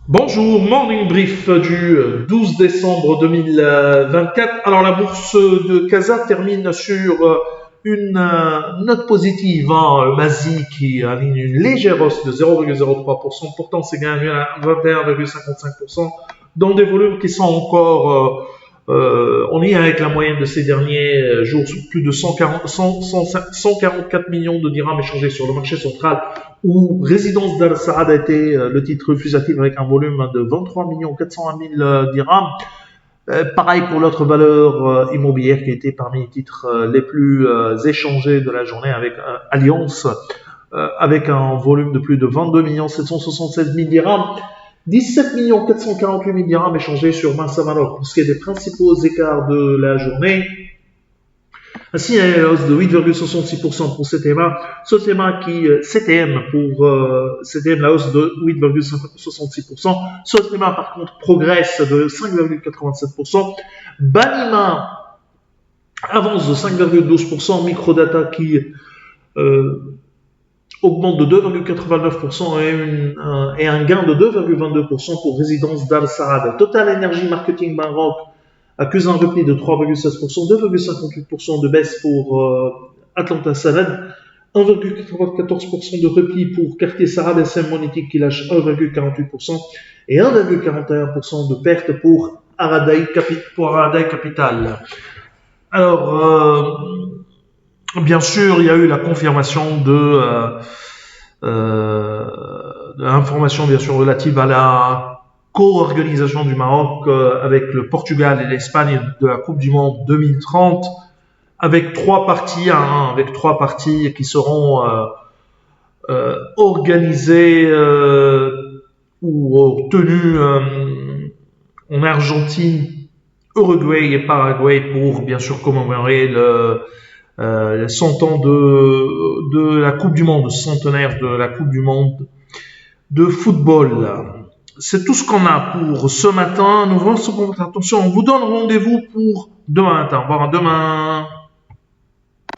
Bonjour, morning brief du 12 décembre 2024. Alors la bourse de Casa termine sur une note positive. Le Masi qui aligne une légère hausse de 0,03%. Pourtant, c'est gagné à 21,55% dans des volumes qui sont encore en lien avec la moyenne de ces derniers jours, plus de 144 millions de dirhams échangés sur le marché central, où Résidence d'Al Saad a été le titre refusatif avec un volume de 23 401 000 dirhams. Pareil pour l'autre valeur immobilière qui était parmi les titres les plus échangés de la journée avec Alliance, avec un volume de plus de 22 776 000 dirhams. 17 448 000 dirhams échangés sur Massa Maroc. Pour ce qui est des principaux écarts de la journée, ainsi, il y a la hausse de 8,66% pour CTMA. CTM, la hausse de 8,66%. CTMA, par contre, progresse de 5,87%. Banima avance de 5,12%. Microdata qui augmente de 2,89% et un gain de 2,22% pour Résidence d'Al Saad. Total Energy Marketing Maroc accuse un repli de 3,16%, 2,58% de baisse pour Atlanta Salad, 1,94% de repli pour Quartier Sarab SM Monétique qui lâche 1,48% et 1,41% de perte pour Araday Capital. Alors, bien sûr, il y a eu la confirmation de l'information bien sûr relative à la co-organisation du Maroc avec le Portugal et l'Espagne de la Coupe du Monde 2030, avec trois parties qui seront organisées ou tenues en Argentine, Uruguay et Paraguay pour bien sûr commémorer le 100 ans de la Coupe du Monde, centenaire de la Coupe du Monde de football. C'est tout ce qu'on a pour ce matin. Nous voulons se attention. On vous donne rendez-vous pour demain matin. Au revoir, demain.